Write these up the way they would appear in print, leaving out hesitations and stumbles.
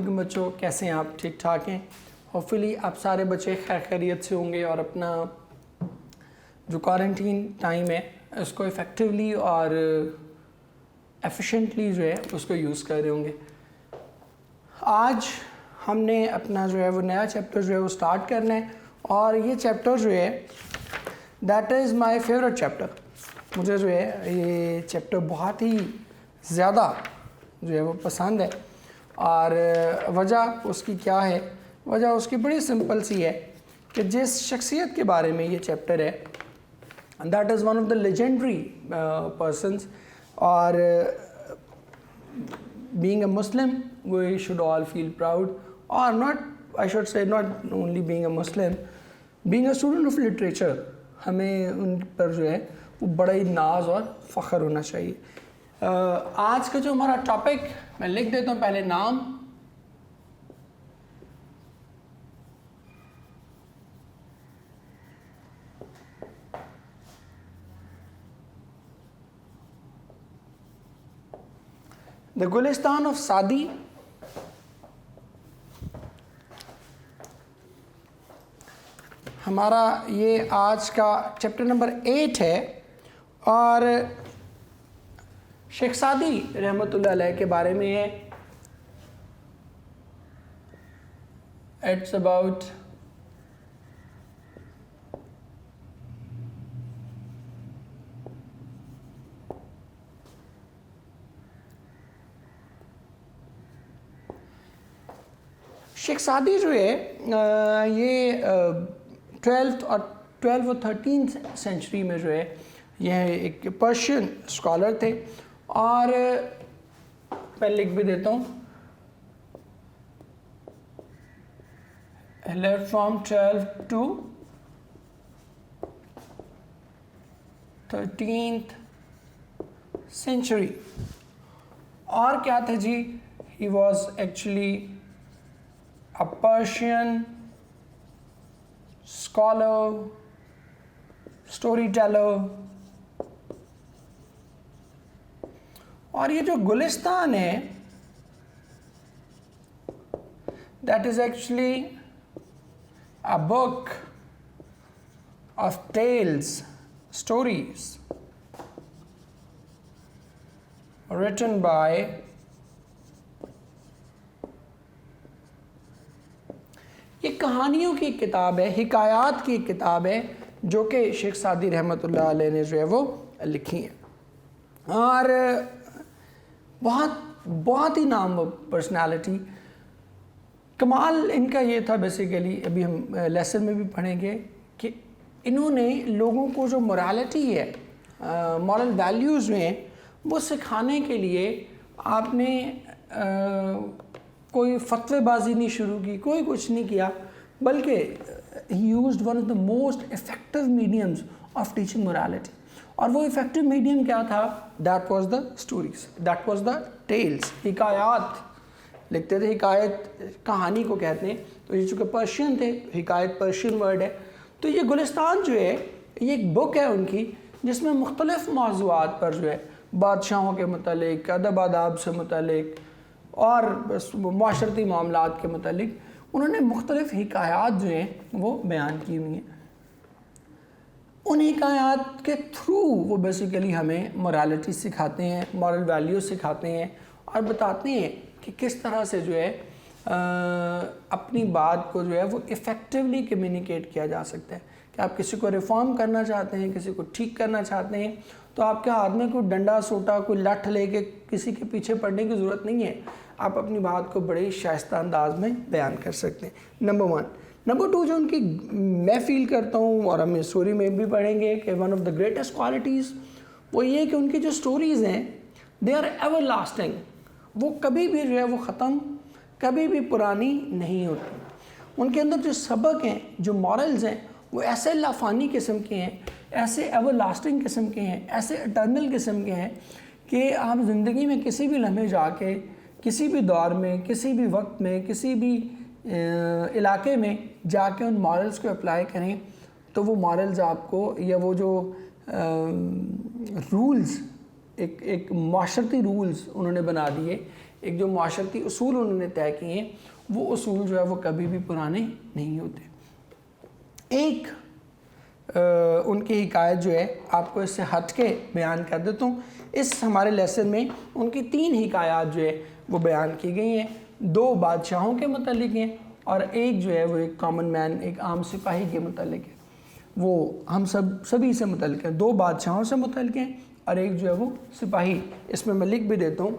वालेकुम बच्चों, कैसे हैं आप? ठीक ठाक हैं? होपफुली आप सारे बच्चे खैर खैरियत से होंगे और अपना जो क्वारंटीन टाइम है उसको इफ़ेक्टिवली और एफिशिएंटली जो है उसको यूज़ कर रहे होंगे। आज हमने अपना जो है वो नया चैप्टर जो है वो स्टार्ट करना है और ये चैप्टर जो है that is my favourite chapter. मुझे जो है ये चैप्टर बहुत ही ज़्यादा जो है वो पसंद है और वजह उसकी क्या है? वजह उसकी बड़ी सिंपल सी है कि जिस शख्सियत के बारे में ये चैप्टर है that is one of the legendary persons और being a Muslim we should all feel proud, or not, I should say not only being a Muslim, being a student of literature हमें उन पर जो है वो बड़ा ही नाज और फ़ख्र होना चाहिए। आज का जो हमारा टॉपिक मैं लिख देता हूँ पहले नाम, द गुलिस्तान ऑफ सादी। हमारा ये आज का चैप्टर नंबर 8 है और शेख सादी रहमतुल्लाह अलैह के बारे में है। इट्स अबाउट शेख सादी जो है ये 12th और 13th सेंचुरी में जो है यह एक पर्शियन स्कॉलर थे और मैं लिख भी देता हूँ, lived from 12th to 13th century। और क्या था जी? he was actually a Persian scholar, storyteller। और ये जो गुलिस्तान है that is actually a book of tales, stories written by ये कहानियों की किताब है, हिकायात की किताब है जो कि शेख सादी रहमतुल्लाह अलैह ने जो है वो लिखी है और बहुत ही नाम पर्सनालिटी। कमाल इनका ये था बेसिकली, अभी हम लेसन में भी पढ़ेंगे कि इन्होंने लोगों को जो मोरालिटी है, मॉरल वैल्यूज़ में वो सिखाने के लिए आपने कोई फतवेबाजी नहीं शुरू की, कोई कुछ नहीं किया, बल्कि he used one of the most effective mediums of teaching morality. और वो इफ़ेक्टिव मीडियम क्या था? That was the stories, that was the tales. हिकायात लिखते थे, हिकायत कहानी को कहते हैं। तो ये चूँकि पर्शियन थे, हिकायत पर्शियन वर्ड है। तो ये गुलिस्तान जो है ये एक बुक है उनकी जिसमें मुख्तलिफ़ मौज़ूआत पर जो है बादशाहों के मतलब, अदब आदाब से मतलब और माशरती मामलात के मतलब उन्होंने मुख्तलिफ़ हिकायात जो हैं वो बयान की हुई हैं। उन हिकायात के थ्रू वो बेसिकली हमें मोरालिटी सिखाते हैं, मॉरल वैल्यू सिखाते हैं और बताते हैं कि किस तरह से जो है अपनी बात को जो है वो इफ़ेक्टिवली कम्युनिकेट किया जा सकता है। कि आप किसी को रिफॉर्म करना चाहते हैं, किसी को ठीक करना चाहते हैं, तो आपके हाथ में कोई डंडा सोटा कोई लठ लेके किसी के पीछे पड़ने की ज़रूरत नहीं है। आप अपनी बात को बड़े शाइस्ता अंदाज में बयान कर सकते हैं। नंबर 1। नंबर 2 जो उनकी मैं फील करता हूँ और हम स्टोरी में भी पढ़ेंगे कि one of the greatest qualities वो ये कि उनकी जो स्टोरीज़ हैं दे आर एवर लास्टिंग। वो कभी भी जो है वो ख़त्म, कभी भी पुरानी नहीं होती। उनके अंदर जो सबक हैं, जो मॉरल्स हैं, वो ऐसे लाफानी किस्म के हैं, ऐसे एवर लास्टिंग किस्म के हैं, ऐसे इटर्नल किस्म के हैं कि आप ज़िंदगी में किसी भी लम्हे जाके, किसी भी दौर में, किसी भी वक्त में, किसी भी इलाके में जाके उन मॉरल्स को अप्लाई करें तो वो मॉरल्स आपको, या वो जो रूल्स, एक माशरती रूल्स उन्होंने बना दिए एक जो माशरती उसूल उन्होंने तय किए हैं, वो उसूल जो है वो कभी भी पुराने नहीं होते। एक उनकी हिकायत जो है आपको इससे हट के बयान कर देता हूँ। इस हमारे लेसन में उनकी 3 हिकायात जो है वो बयान की गई हैं। 2 बादशाहों के मतलब हैं और एक जो है वो एक कॉमन मैन, एक आम सिपाही के मतलब है। वो हम सभी से मुतल्लिक़ है। 2 बादशाहों से मुतल्लिक़ हैं और एक जो है वो सिपाही। इसमें मैं लिख भी देता हूँ।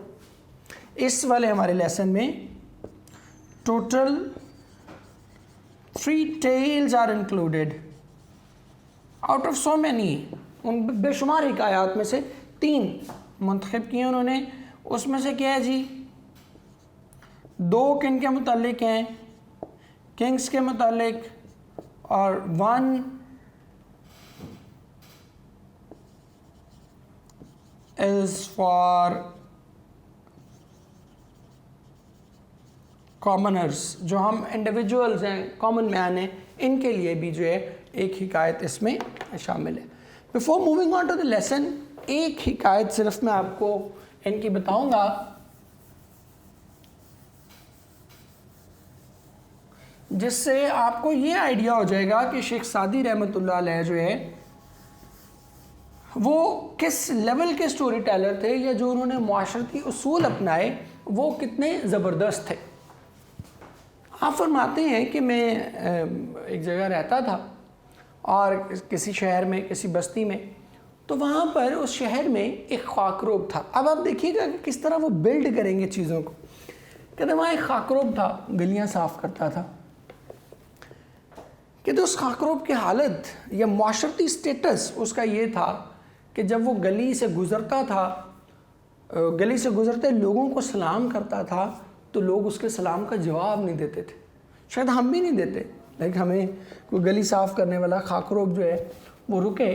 इस वाले हमारे लेसन में total 3 tales are included out of so many. उन बेशुमार हिकायात में से 3 मुंतखब किए उन्होंने। उसमें से क्या है जी, 2 किन के मुतालिक हैं, किंग्स के मुतालिक, और 1 इज़ फॉर कॉमनर्स, जो हम इंडिविजुअल्स हैं, कॉमन मैन हैं, इनके लिए भी जो है एक हिकायत इसमें शामिल है। Before moving on to the lesson, एक हिकायत सिर्फ मैं आपको इनकी बताऊंगा जिससे आपको ये आइडिया हो जाएगा कि शेख सादी रहमतुल्लाह अलैह जो है वो किस लेवल के स्टोरी टेलर थे, या जो उन्होंने माशरती उसूल अपनाए वो कितने ज़बरदस्त थे। आप फरमाते हैं कि मैं एक जगह रहता था और किसी शहर में, किसी बस्ती में, तो वहाँ पर उस शहर में एक खाकरोब था। अब आप देखिएगा कि किस तरह वो बिल्ड करेंगे चीज़ों को। कहते वहाँ एक खाकरोब था, गलियाँ साफ़ करता था। कहते उस खाकरोब की हालत या माशरती स्टेटस उसका ये था कि जब वो गली से गुज़रता था, गली से गुज़रते लोगों को सलाम करता था, तो लोग उसके सलाम का जवाब नहीं देते थे। शायद हम भी नहीं देते, लेकिन हमें कोई गली साफ़ करने वाला खाकरोब जो है वो रुके,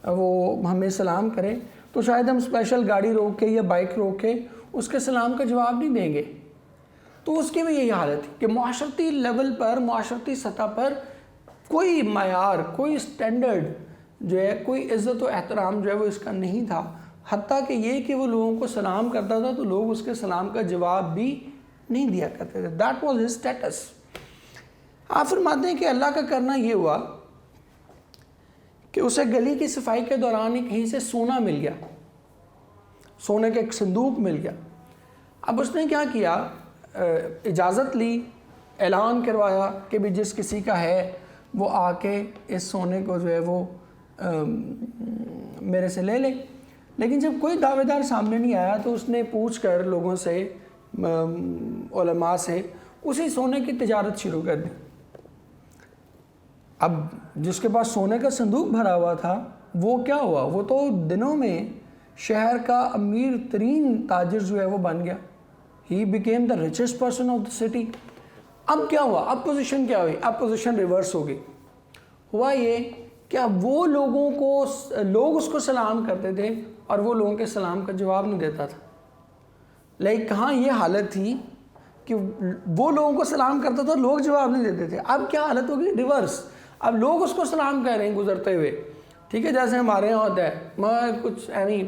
वो हमें सलाम करे, तो शायद हम स्पेशल गाड़ी रोक के या बाइक रोक के उसके सलाम का जवाब नहीं देंगे। तो उसकी भी यही हालत थी कि माशरती लेवल पर, माशरती सतह पर कोई मायार, कोई स्टैंडर्ड जो है, कोई इज़्ज़त व एहतराम जो है वो इसका नहीं था। हत्ता कि ये कि वो लोगों को सलाम करता था तो लोग उसके सलाम का जवाब भी नहीं दिया करते थे। That was his status. आप फरमाते हैं कि अल्लाह का करना ये हुआ कि उसे गली की सफाई के दौरान ही कहीं से सोना मिल गया, सोने का एक संदूक मिल गया। अब उसने क्या किया, इजाज़त ली, ऐलान करवाया कि भी जिस किसी का है वो आके इस सोने को जो है वो मेरे से ले ले। लेकिन जब कोई दावेदार सामने नहीं आया तो उसने पूछ कर लोगों से, उलमा से, उसी सोने की तिजारत शुरू कर दी। अब जिसके पास सोने का संदूक भरा हुआ था वो क्या हुआ, वो तो दिनों में शहर का अमीर तरीन ताजिर जो है वो बन गया। He became the richest person of the city. अब क्या हुआ, अब पोजीशन क्या हुई, अब पोजीशन रिवर्स हो गई। हुआ ये कि अब वो लोग उसको सलाम करते थे और वो लोगों के सलाम का जवाब नहीं देता था। लेकिन कहाँ ये हालत थी कि वो लोगों को सलाम करता था, लोग जवाब नहीं देते थे। अब क्या हालत होगी, रिवर्स। अब लोग उसको सलाम कर रहे हैं गुजरते हुए, ठीक है, जैसे हमारे यहाँ होता है। मैं कुछ यानी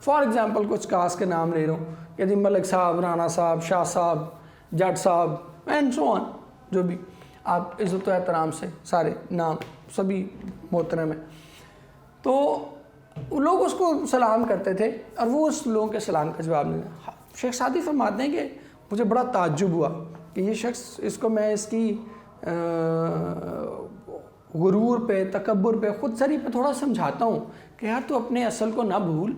फॉर एग्जांपल कुछ कास्ट के नाम ले रहा हूँ, यदि मलिक साहब, राना साहब, शाह साहब, जट साहब एंड सो ऑन, जो भी आप इज़्ज़त व एहतराम से सारे नाम सभी मोहतरम हैं, तो लोग उसको सलाम करते थे और वो उस लोगों के सलाम का जवाब नहीं दिया। शेख सादी फरमाते हैं कि मुझे बड़ा ताज्जुब हुआ कि ये शख्स, इसको मैं इसकी गुरूर पे, तकब्बुर पे, खुद सरी पे थोड़ा समझाता हूँ कि यार तू अपने असल को ना भूल,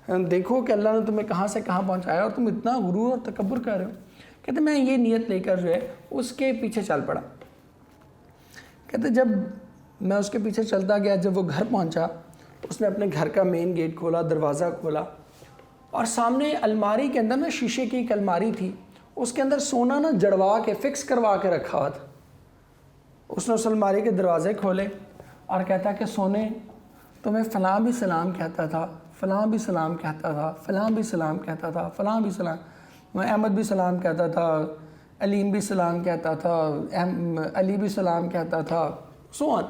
देखो कि अल्लाह ने तुम्हें कहाँ से कहाँ पहुँचाया और तुम इतना गुरूर और तकब्बुर कर रहे हो। कहते मैं ये नियत लेकर जो है उसके पीछे चल पड़ा। कहते जब मैं उसके पीछे चलता गया, जब वो घर पहुँचा, उसने अपने घर का मेन गेट खोला, दरवाज़ा खोला और सामने अलमारी के अंदर ना शीशे की एक अलमारी थी, उसके अंदर सोना ना जड़वा के, फिक्स करवा के रखा हुआ था। उसने उस अलमारी के दरवाजे खोले और कहता कि सोने, तुम्हें फ़लाँ भी सलाम कहता था, फ़लाँ भी सलाम कहता था, फ़लाँ भी सलाम कहता था, फ़लाँ भी सलाम, मैं अहमद भी सलाम कहता था, अलीम भी सलाम कहता था, अली भी सलाम कहता था, सो ऑन,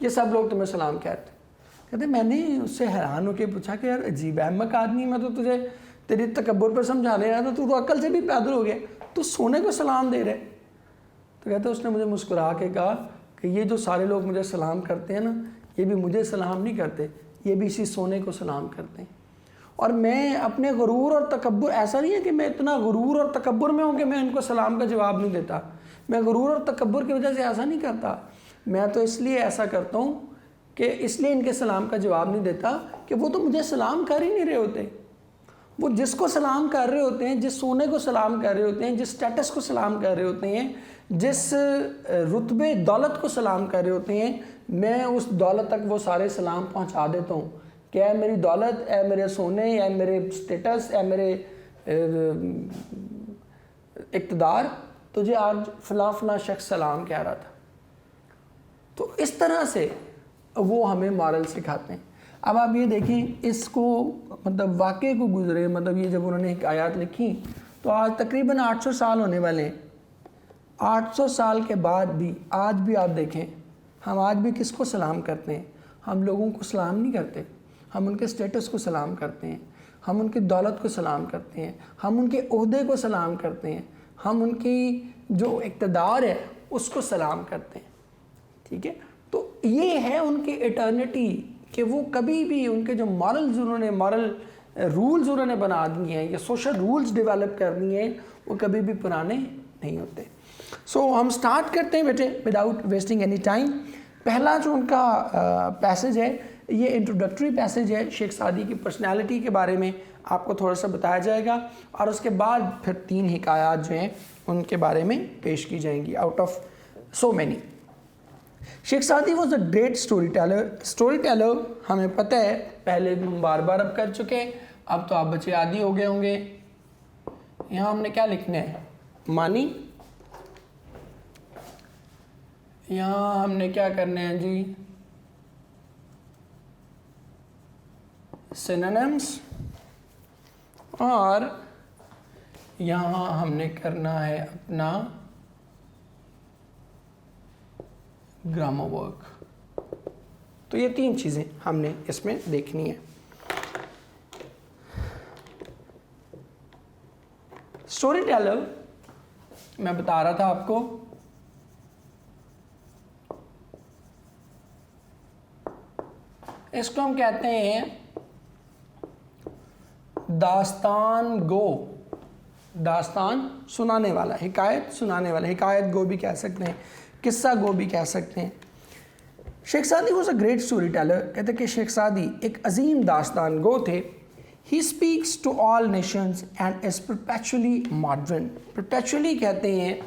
ये सब लोग तुम्हें सलाम कहते। कहते मैंने उससे हैरान होकर पूछा कि यार अजीब अहमक आदमी, मैं तो तुझे तेरी तकब्बुर पर समझाने आया तो अक्ल से भी पैदल हो गया, तू सोने को सलाम दे रहे। तो कहते उसने मुझे मुस्कुरा के कहा कि ये जो सारे लोग मुझे सलाम करते हैं ना, ये भी मुझे सलाम नहीं करते, ये भी इसी सोने को सलाम करते हैं। और मैं अपने गुरूर और तकब्बुर, ऐसा नहीं है कि मैं इतना गुरूर और तकब्बुर में हूँ कि मैं इनको सलाम का जवाब नहीं देता। मैं गुरूर और तकब्बुर की वजह से ऐसा नहीं करता, मैं तो इसलिए ऐसा करता हूँ कि इसलिए इनके सलाम का जवाब नहीं देता कि वो तो मुझे सलाम कर ही नहीं रहे होते। वो जिसको सलाम कर रहे होते हैं, जिस सोने को सलाम कर रहे होते हैं, जिस स्टेटस को सलाम कर रहे होते हैं, जिस रुतबे दौलत को सलाम कर रहे होते हैं, मैं उस दौलत तक वो सारे सलाम पहुंचा देता हूँ कि ऐ मेरी दौलत, ऐ मेरे सोने, ऐ मेरे स्टेटस, ऐ मेरे इक़्तिदार, तुझे आज फ़लाँ फ़लाँ शख्स सलाम कह रहा था। तो इस तरह से वो हमें मॉरल सिखाते हैं। अब आप ये देखें, इसको मतलब वाक़े को गुजरे, मतलब ये जब उन्होंने हिकायत लिखी तो आज तकरीबन 800 साल होने वाले हैं। 800 साल के बाद भी आज भी आप देखें, हम आज भी किसको सलाम करते हैं? हम लोगों को सलाम नहीं करते, हम उनके स्टेटस को सलाम करते हैं, हम उनकी दौलत को सलाम करते हैं, हम उनके ओहदे को सलाम करते हैं, हम उनकी जो इक़्तिदार है उसको सलाम करते हैं। ठीक है, तो ये है उनकी इटर्निटी कि वो कभी भी उनके जो मॉरल रूल्स उन्होंने बना दिए हैं या सोशल रूल्स डेवलप कर दिए हैं, वो कभी भी पुराने नहीं होते। सो हम स्टार्ट करते हैं बेटे विदाउट वेस्टिंग एनी टाइम। पहला जो उनका पैसेज है, ये इंट्रोडक्टरी पैसेज है, शेख सादी की पर्सनैलिटी के बारे में आपको थोड़ा सा बताया जाएगा और उसके बाद फिर 3 हिकायात जो हैं उनके बारे में पेश की जाएंगी out of so many. Sheikh Saadi was a great storyteller हमें पता है, पहले हम बार बार अब कर चुके हैं, अब तो आप बच्चे आदी हो गए होंगे। यहाँ हमने क्या लिखना है? मानी। यहाँ हमने क्या करना है जी? सिनोनिम्स। और यहाँ हमने करना है अपना ग्रामर वर्क। तो ये 3 चीज़ें हमने इसमें देखनी है। स्टोरी टेलर मैं बता रहा था आपको, इसको हम कहते हैं दास्तान गो, दास्तान सुनाने वाला, हिकायत सुनाने वाला, हिकायत गो भी कह सकते हैं, किस्सा गो भी कह सकते हैं। Sheikh Saadi was a great storyteller, कहते कि शेख सादी एक अजीम दास्तान गो थे। He speaks to all nations and is perpetually modern. Perpetually कहते हैं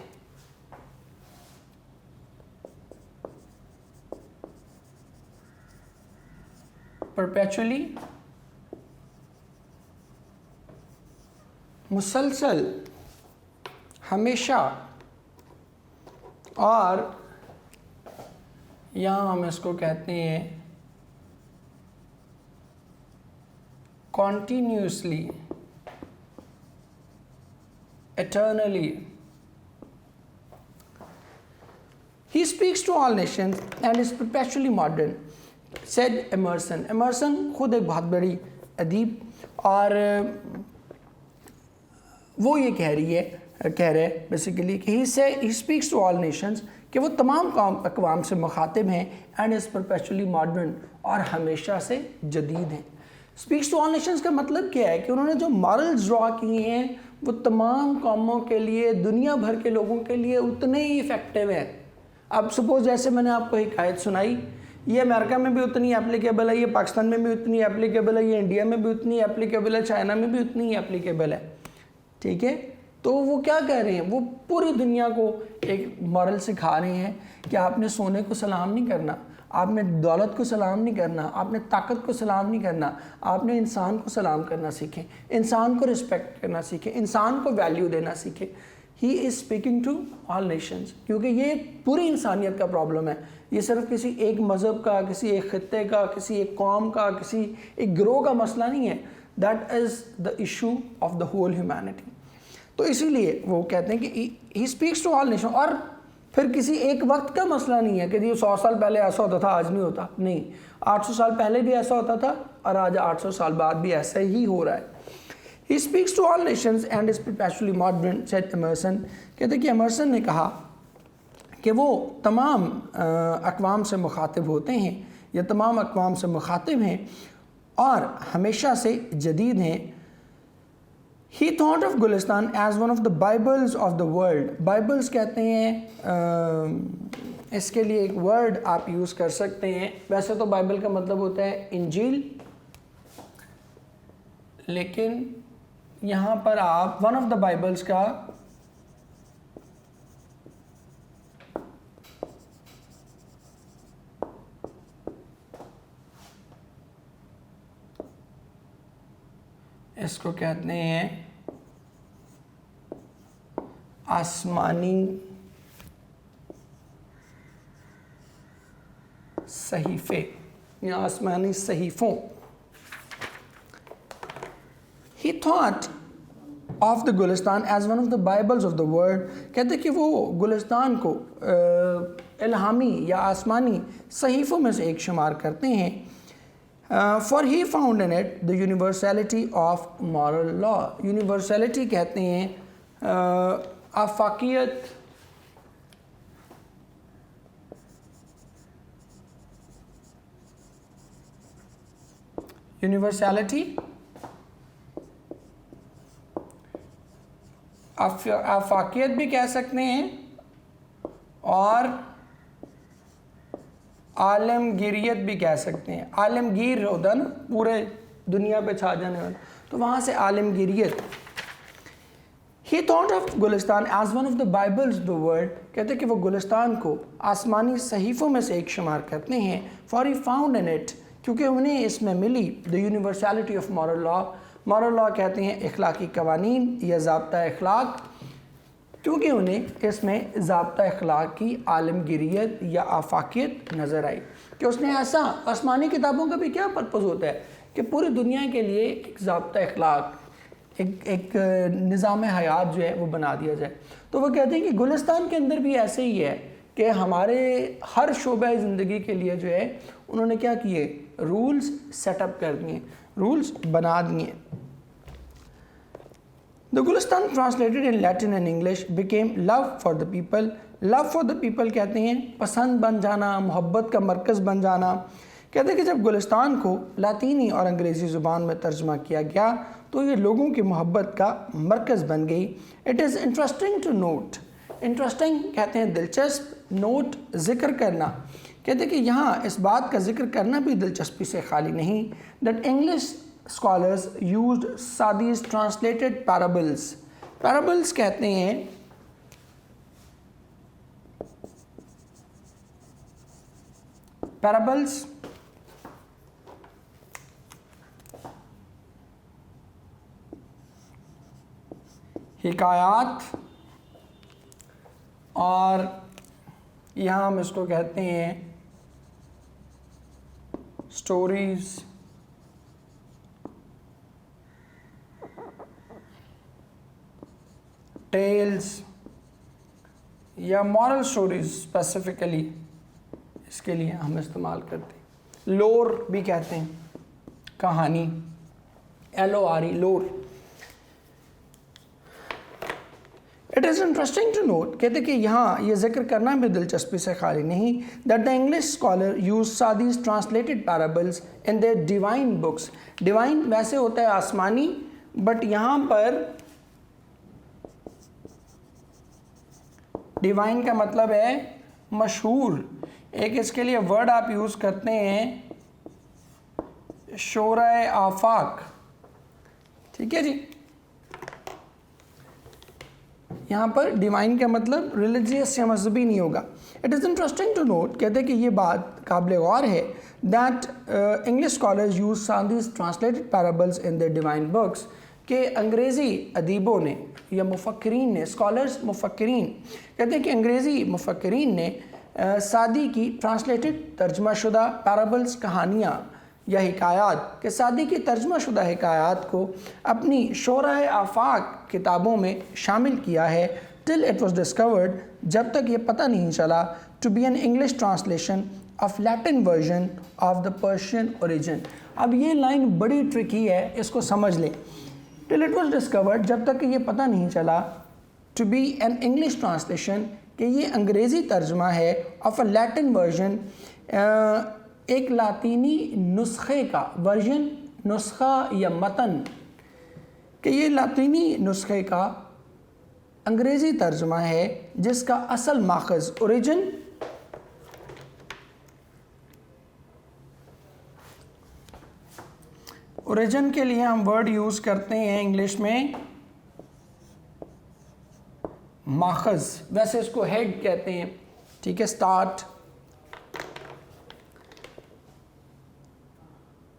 परपेचुअली मुसलसल, हमेशा, और यहाँ हम इसको कहते हैं continuously, eternally. He speaks to all nations and is perpetually modern, said Emerson. Emerson खुद एक बहुत बड़ी अदीब, और वो ये कह रहे बेसिकली कि he speaks to all nations, कि वो तमाम अक़वाम से मुखातिब हैं, एंड इज़ परपेचुअली मॉडर्न, और हमेशा से जदीद हैं। स्पीक्स टू ऑल नेशंस का मतलब क्या है कि उन्होंने जो मॉरल्स ड्रॉ किए हैं वो तमाम कौमों के लिए, दुनिया भर के लोगों के लिए उतने ही इफ़ेक्टिव हैं। अब सपोज जैसे मैंने आपको हिकायत सुनाई, ये अमेरिका में भी उतनी एप्लीकेबल है, ये पाकिस्तान में भी उतनी एप्लीकेबल है, ये इंडिया में भी उतनी एप्लीकेबल है, चाइना में भी उतनी ही एप्लीकेबल है। ठीक है, तो वो क्या कह रहे हैं? वो पूरी दुनिया को एक मॉरल सिखा रहे हैं कि आपने सोने को सलाम नहीं करना, आपने दौलत को सलाम नहीं करना, आपने ताकत को सलाम नहीं करना, आपने इंसान को सलाम करना सीखें, इंसान को रिस्पेक्ट करना सीखें, इंसान को वैल्यू देना सीखें। He is speaking to all nations, क्योंकि ये पूरी इंसानियत का प्रॉब्लम है। ये सिर्फ किसी एक मज़हब का, किसी एक खित्ते का, किसी एक कौम का, किसी एक गिरोह का मसला नहीं है। That is the issue of the whole humanity. तो इसीलिए वो कहते हैं कि he speaks to all nation, और फिर किसी एक वक्त का मसला नहीं है कि ये 100 साल पहले ऐसा होता था आज नहीं होता, नहीं, 800 साल पहले भी ऐसा होता था और आज 800 साल बाद भी ऐसा ही हो रहा है। He speaks to all nations and is perpetually modern, said Emerson. कहते कि एमर्सन ने कहा कि वो तमाम अक़वाम से मुखातिब होते हैं या तमाम अक़वाम से मुखातिब हैं और हमेशा से जदीद हैं। He thought of Gulistan as one of the bibles of the world. Bibles कहते हैं, इसके लिए एक वर्ड आप यूज़ कर सकते हैं। वैसे तो बाइबल का मतलब होता है इंजील, लेकिन यहाँ पर आप वन ऑफ द बाइबल्स का इसको कहते हैं आसमानी सहीफ़े या आसमानी सहीफ़ों। He thought of the Gulistan as one of the Bibles of the world। कहते कि वो गुलिस्तान को इल्हामी या आसमानी सहीफ़ों में से एक शुमार करते हैं। For he found in it the universality of moral law। Universality कहते हैं आफाकियत, यूनिवर्सलिटी आफाकियत भी कह सकते हैं और आलमगीरियत भी कह सकते हैं। आलमगीर होता ना पूरे दुनिया पे छा जाने वाला, तो वहाँ से आलमगीरियत। He thought of Gulistan as one of the bibles the world. कहते कि वो गुलिस्तान को आसमानी सहीफ़ों में से एक शुमार करते हैं। For he found in it, क्योंकि उन्हें इसमें मिली the universality of moral law. Moral law कहते हैं इखलाकी कवानीन या ज़ाब्ता इखलाक, क्योंकि उन्हें इसमें ज़ाब्ता इखलाक की आलमगीरियत या आफाकियत नज़र आई। कि उसने ऐसा, आसमानी किताबों का भी क्या पर्पज़ होता है कि पूरी दुनिया के लिए एक ज़ाब्ता इखलाक, एक निज़ाम हयात जो है वो बना दिया जाए। तो वो कहते हैं कि गुलिस्तान के अंदर भी ऐसे ही है कि हमारे हर शोबे ज़िंदगी के लिए जो है उन्होंने क्या किए, रूल्स सेटअप कर दिए, रूल्स बना दिए। The Gulistan translated in Latin and English became love for the people. Love for the people कहते हैं पसंद बन जाना, मोहब्बत का मरकज़ बन जाना। कहते हैं कि जब गुलिस्तान को लातीनी और अंग्रेज़ी ज़ुबान में तर्जमा किया गया तो ये लोगों की मोहब्बत का मरकज़ बन गई। It is interesting to note, interesting कहते हैं दिलचस्प, नोट ज़िक्र करना। कहते हैं कि यहाँ इस बात का जिक्र करना भी दिलचस्पी से खाली नहीं, that English scholars used Saadi's translated parables. Parables कहते हैं पैराबल्स हिकायात, और यहाँ हम इसको कहते हैं स्टोरीज, टेल्स या मॉरल स्टोरीज स्पेसिफिकली इसके लिए हम इस्तेमाल करते हैं। लोर भी कहते हैं, कहानी, LORE, lore. It is interesting to note, कहते कि यहाँ ये जिक्र करना भी दिलचस्पी से खाली नहीं, that the English scholar use Saadi's translated parables in their divine books. Divine वैसे होता है आसमानी, बट यहाँ पर डिवाइन का मतलब है मशहूर। एक इसके लिए वर्ड आप यूज़ करते हैं शोराए आफाक, ठीक है जी। यहाँ पर डिवाइन का मतलब रिलीजियस या मजहबी नहीं होगा। It is interesting to note, कहते हैं कि ये बात काबिल गौर है, that English scholars use Saadi's translated parables in the divine books, कि अंग्रेज़ी अदीबों ने या मुफक्किरीन ने, स्कॉलर्स मुफक्किरीन, कहते हैं कि अंग्रेज़ी मुफक्किरीन ने सादी की ट्रांसलेटेड तर्जमा शुदा पैराबल्स, कहानियाँ या हिकायात के सादी की तर्जमा शुदा हिकायात को अपनी शोराए आफाक किताबों में शामिल किया है, टिल इट वॉज डिस्कवर्ड, जब तक ये पता नहीं चला, to be an English translation of Latin version of the Persian origin. अब ये लाइन बड़ी ट्रिकी है, इसको समझ लें। टिल इट वॉज डिस्कवर्ड, जब तक कि ये पता नहीं चला, to be an English translation, कि ये अंग्रेज़ी तर्जमा है ऑफ अ लैटिन वर्जन, एक लातीनी नुस्खे का वर्जन, नुस्खा या मतन, कि ये लातीनी नुस्खे का अंग्रेज़ी तर्जमा है जिसका असल माखज़ ओरिजिन के लिए हम वर्ड यूज़ करते हैं इंग्लिश में माखज़, वैसे इसको हेड कहते हैं, ठीक है, start.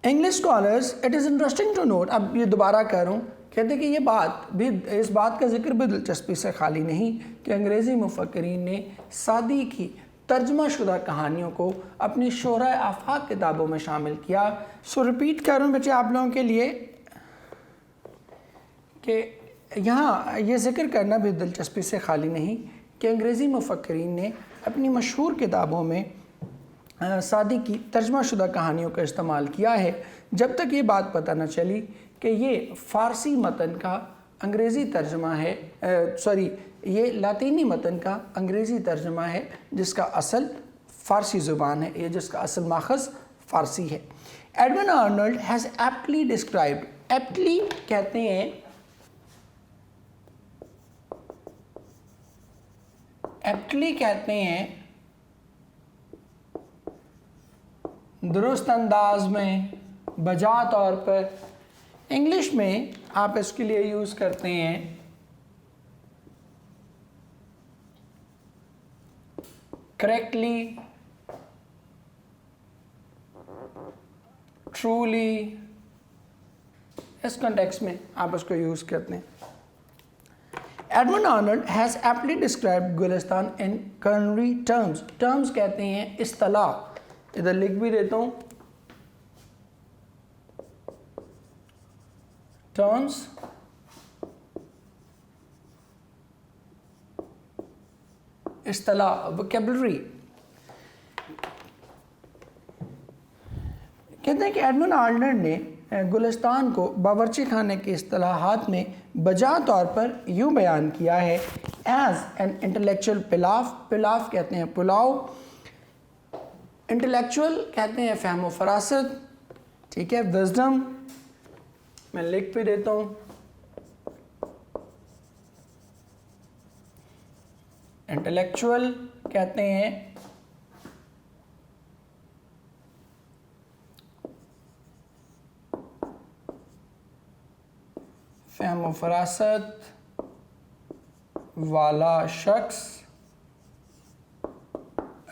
English scholars, it is interesting to note, अब ये दोबारा कह रहा हूँ, कहते कि ये बात भी, इस बात का जिक्र भी दिलचस्पी से खाली नहीं कि अंग्रेज़ी मुफक्करीन ने सादी की तर्जमा शुदा कहानियों को अपनी शोरा आफाक किताबों में शामिल किया। सो रिपीट कर रहा हूँ बच्चे आप लोगों के लिए कि यहाँ ये जिक्र करना भी दिलचस्पी से खाली नहीं कि अंग्रेज़ी मुफक्करीन ने अपनी मशहूर किताबों में सादी की तर्जमा शुदा कहानियों का इस्तेमाल किया है, जब तक ये बात पता न चली कि ये फ़ारसी मतन का अंग्रेज़ी तर्जमा है, ये लातीनी मतन का अंग्रेज़ी तर्जमा है जिसका असल फ़ारसी ज़ुबान है, ये जिसका असल माखज़ फ़ारसी है। Edwin Arnold has aptly described, aptly कहते हैं, दुरुस्त अंदाज में, बजा तौर पर। इंग्लिश में आप इसके लिए यूज़ करते हैं करेक्टली, ट्रूली, इस कॉन्टेक्स्ट में आप इसको यूज़ करते हैं। Edwin Arnold has aptly described Gulistan in culinary terms, terms कहते हैं इस्तिलाह, इधर लिख भी देता हूँ, टर्म्स, इस्तिलाह, वोकैबुलरी। कहते हैं कि एडविन आर्नल्ड ने गुलिस्तान को बावर्ची खाने के इस्तिलाहात में बजा तौर पर यूँ बयान किया है, as an intellectual pilaf, pilaf कहते हैं पुलाव, इंटेलेक्चुअल कहते हैं फ़हम व फ़रासत, ठीक है, विज़डम, मैं लिख भी देता हूँ, इंटेलेक्चुअल कहते हैं फ़हम व फ़रासत वाला शख्स,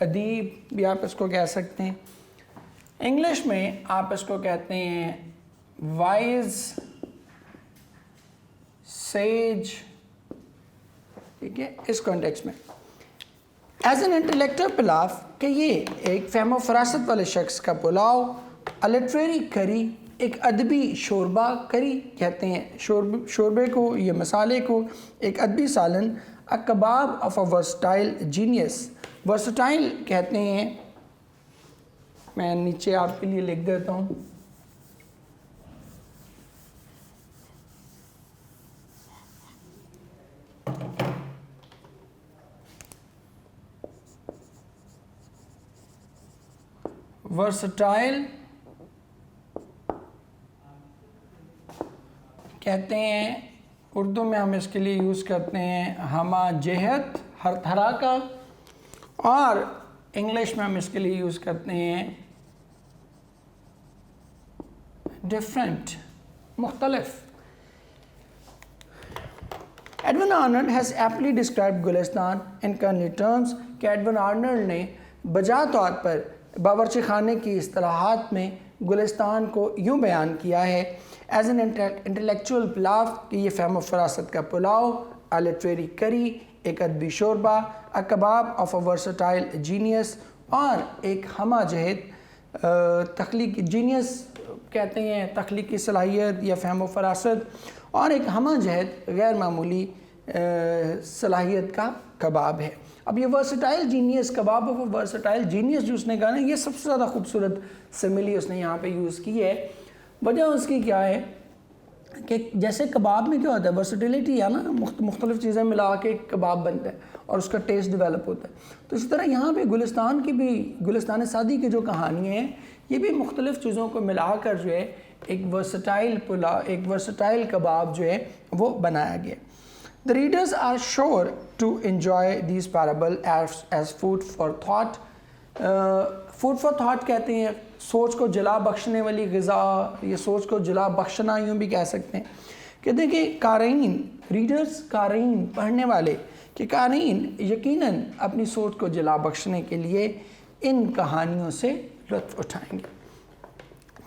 अदीब भी आप इसको कह सकते हैं। इंग्लिश में आप इसको कहते हैं वाइज, सेज, ठीक है, इस कॉन्टेक्स्ट में। एज एन इंटेलेक्चुअल पिलाफ, कि ये एक फ़हम व फ़रासत वाले शख्स का पुलाव, अ लिटरेरी करी, एक अदबी शोरबा, करी कहते हैं शोरबे को, ये मसाले को, एक अदबी सालन, a kebab of a versatile genius, versatile कहते हैं, मैं नीचे आपके लिए लिख देता हूँ, वर्सटाइल कहते हैं, उर्दू में हम इसके लिए यूज़ करते हैं हमा जहत, हर तरह का, और इंग्लिश में हम इसके लिए यूज़ करते हैं डिफरेंट, मुख्तलिफ। Edwin Arnold has aptly described Gulistan in culinary terms, कि एडविन आर्नल्ड ने बजा तौर पर बावर्ची खाने की इस्तिलाहात में गुलिस्तान को यूँ बयान किया है, एज एन इंटेलेक्चुअल पुलाव, कि ये फ़हम व फ़रासत का पुलाव, अ लिटरेरी करी, एक अदबी शोरबा, अ kebab of a versatile genius, और एक हमा जहद, तख्लीकी जीनियस कहते हैं तख्लीकी सलाहियत या फ़हम व फ़रासत, और एक हमा जहद गैर मामूली सलाहियत का कबाब है। अब ये versatile genius, kebab of versatile genius जो उसने कहा ना, ये सबसे ज़्यादा खूबसूरत सिमिली उसने यहाँ पे यूज़ की है। वजह उसकी क्या है कि जैसे कबाब में क्या होता है, वर्सेटिलिटी है ना, मुख्तलिफ चीज़ें मिला के कबाब बनता है और उसका टेस्ट डेवलप होता है। तो इसी तरह यहाँ पे गुलिस्तान की भी, गुलिस्तान सादी की जो कहानियाँ हैं, ये भी मुख्तलिफ चीज़ों को मिलाकर जो है एक वर्सटाइल पुलाव, एक वर्सटाइल कबाब जो है वो बनाया गया। The readers are sure to enjoy this parable as food for thought. Food for thought कहते हैं सोच को जला बख्शने वाली ग़िज़ा, ये सोच को जला बख्शना यूँ भी कह सकते हैं। कहते हैं कि क़ारीन, रीडर्स, क़ारीन पढ़ने वाले, कि क़ारीन यकीनन अपनी सोच को जला बख्शने के लिए इन कहानियों से लुत्फ़ उठाएंगे।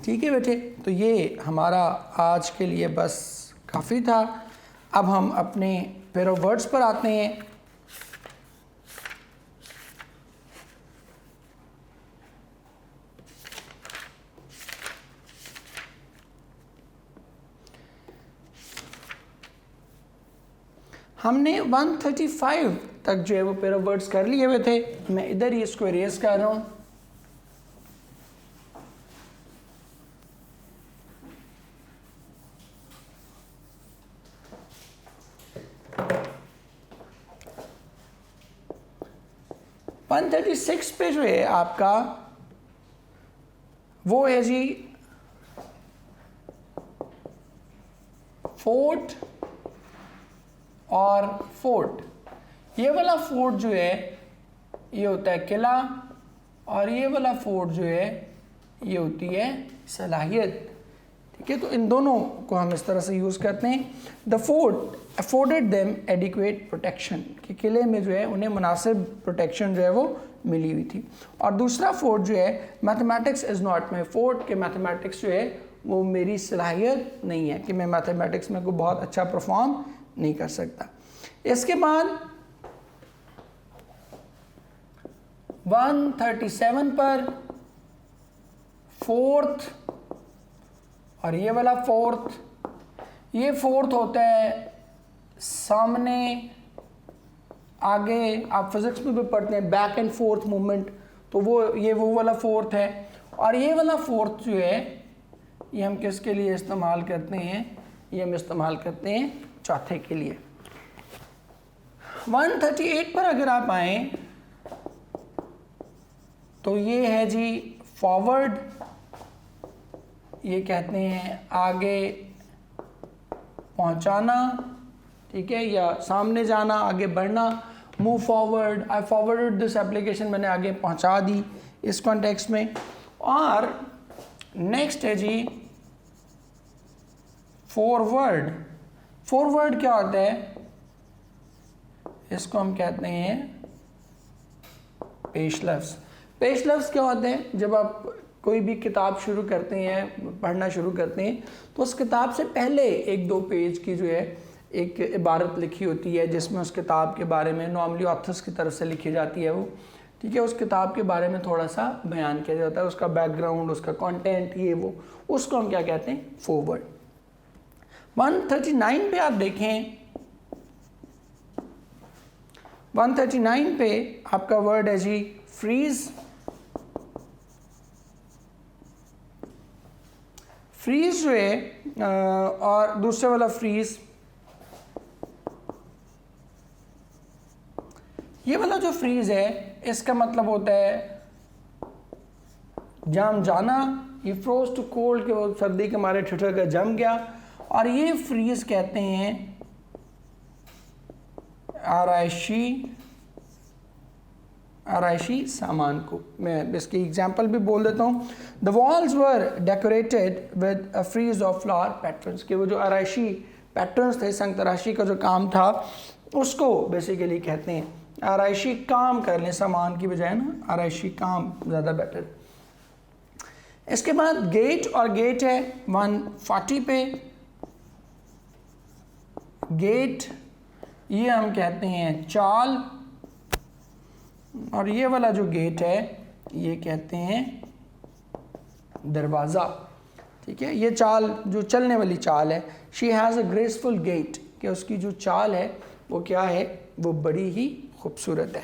ठीक है बेटे, तो ये हमारा आज के लिए बस काफ़ी था। अब हम अपने पेयर ऑफ वर्ड्स पर आते हैं। हमने 135 तक जो है वो पेयर ऑफ वर्ड्स कर लिए हुए थे। मैं इधर ही इसको इरेज कर रहा हूँ। वन 136 पे जो है आपका वो है जी फोर्ट और फोर्ट। ये वाला फोर्ट जो है ये होता है किला, और ये वाला फोर्ट जो है ये होती है सलाहियत। ठीक है, तो इन दोनों को हम इस तरह से यूज़ करते हैं। The fort afforded them adequate protection, कि किले में जो है उन्हें मुनासिब प्रोटेक्शन जो है वो मिली हुई थी। और दूसरा फोर्ट जो है mathematics is not my fort, कि मैथमेटिक्स जो है वो मेरी सलाहियत नहीं है, कि मैं मैथमेटिक्स में कोई बहुत अच्छा परफॉर्म नहीं कर सकता। इसके बाद 137 पर फोर्थ, और ये वाला फोर्थ, ये फोर्थ होता है सामने आगे, आप फिजिक्स में भी पढ़ते हैं बैक एंड फोर्थ मूवमेंट, तो वो वाला फोर्थ है। और ये वाला फोर्थ जो है ये हम किसके लिए इस्तेमाल करते हैं, ये हम इस्तेमाल करते हैं चौथे के लिए। 138 पर अगर आप आए तो ये है जी फॉरवर्ड, ये कहते हैं आगे पहुंचाना, ठीक है, या सामने जाना, आगे बढ़ना। Move forward, I forwarded this application, मैंने आगे पहुंचा दी इस कॉन्टेक्स्ट में। और नेक्स्ट है जी फॉरवर्ड। फॉरवर्ड क्या होता है, इसको हम कहते हैं पेश लफ्ज़। पेश लफ्ज़ क्या होते हैं, जब आप कोई भी किताब शुरू करते हैं, पढ़ना शुरू करते हैं, तो उस किताब से पहले एक दो पेज की जो है एक इबारत लिखी होती है, जिसमें उस किताब के बारे में नॉर्मली ऑथर्स की तरफ से लिखी जाती है वो, ठीक है, उस किताब के बारे में थोड़ा सा बयान किया जाता है, उसका बैकग्राउंड, उसका कंटेंट, ये वो, उसको हम क्या कहते हैं, फॉरवर्ड। 139 पे आप देखें, 139 पे आपका वर्ड है जी फ्रीज। फ्रीज जो है और दूसरे वाला फ्रीज, ये वाला जो फ्रीज है इसका मतलब होता है जम जाना, ये फ्रोज टू कोल्ड, के वो सर्दी के मारे ठिठुर कर जम गया। और ये फ्रीज कहते हैं आराइशी सामान को। मैं इसकी एग्जांपल भी बोल देता हूँ। The walls were decorated with a frieze of flower patterns, के वो जो आराइशी पैटर्न्स थे, संग तराशी का जो काम था, उसको बेसिकली कहते हैं आराइशी काम कर लें, सामान की बजाय ना आराइशी काम ज़्यादा बेटर। इसके बाद गेट, और गेट है 140 पे। गेट ये हम कहते हैं चाल, और ये वाला जो गेट है ये कहते हैं दरवाज़ा। ठीक है, ये चाल जो चलने वाली चाल है, she has a graceful gait, कि उसकी जो चाल है वो क्या है, वो बड़ी ही खूबसूरत है।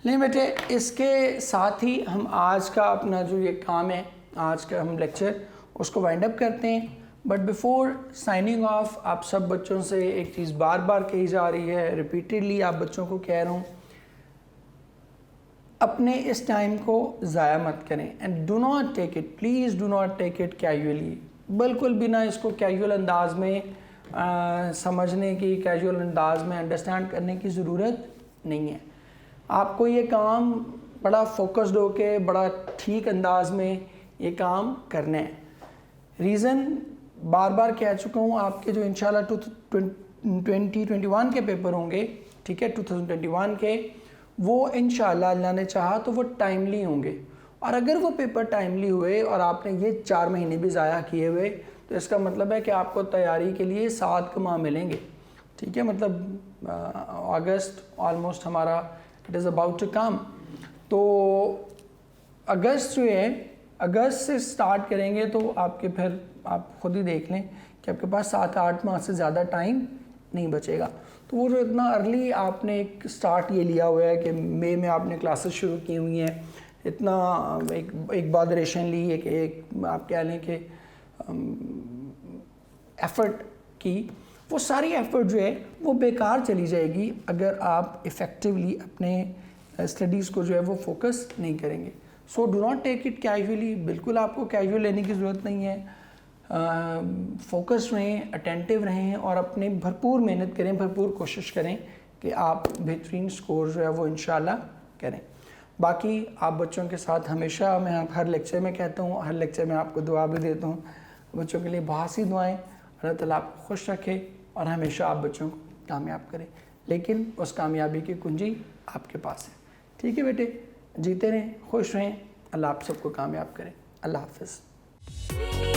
नहीं बेटे, इसके साथ ही हम आज का अपना जो ये काम है, आज का हम लेक्चर उसको वाइंड अप करते हैं। बट बिफोर साइनिंग ऑफ आप सब बच्चों से एक चीज़ बार बार कही जा रही है, रिपीटेडली आप बच्चों को कह रहा हूँ, अपने इस टाइम को ज़ाया मत करें and do not take it, please do not take it casually, बिल्कुल बिना इसको कैजुअल अंदाज में समझने की, कैजुअल अंदाज में अंडरस्टैंड करने की ज़रूरत नहीं है। आपको ये काम बड़ा फोकस्ड होके बड़ा ठीक अंदाज में ये काम करना है। रीज़न बार बार कह चुका हूँ, आपके जो इंशाल्लाह 2021 के पेपर होंगे, ठीक है, 2021 के, वो इंशाल्लाह अल्लाह ने चाहा तो वो टाइमली होंगे। और अगर वो पेपर टाइमली हुए और आपने ये 4 महीने भी ज़ाया किए हुए, तो इसका मतलब है कि आपको तैयारी के लिए 7 माह मिलेंगे, ठीक है। मतलब अगस्त ऑलमोस्ट हमारा it is about to come, तो अगस्त जो है, अगस्त से स्टार्ट करेंगे तो आपके फिर आप खुद ही देख लें कि आपके पास 7-8 माह से ज़्यादा टाइम नहीं बचेगा। तो वो जो इतना अर्ली आपने एक स्टार्ट ये लिया हुआ है कि मई में आपने क्लासेस शुरू की हुई हैं, इतना एक बॉदरेशन ली, एक आप कह लें कि एफ़र्ट की, वो सारी एफ़र्ट जो है वो बेकार चली जाएगी अगर आप इफ़ेक्टिवली अपने स्टडीज़ को जो है वो फोकस नहीं करेंगे। So do not take it casually, बिल्कुल आपको कैजुअल लेने की ज़रूरत नहीं है। फोकस रहें, अटेंटिव रहें और अपने भरपूर मेहनत करें, भरपूर कोशिश करें कि आप बेहतरीन स्कोर जो है वो इंशाल्लाह करें। बाकी आप बच्चों के साथ हमेशा, मैं हर लेक्चर में कहता हूँ, हर लेक्चर में आपको दुआ भी देता हूँ, बच्चों के लिए बहुत सी दुआएं, अल्लाह ताला आपको खुश रखे और हमेशा आप बच्चों को कामयाब करें। लेकिन उस कामयाबी की कुंजी आपके पास है, ठीक है बेटे। जीते रहें, खुश रहें, अल्लाह आप सबको कामयाब करें। अल्लाह हाफ़िज़।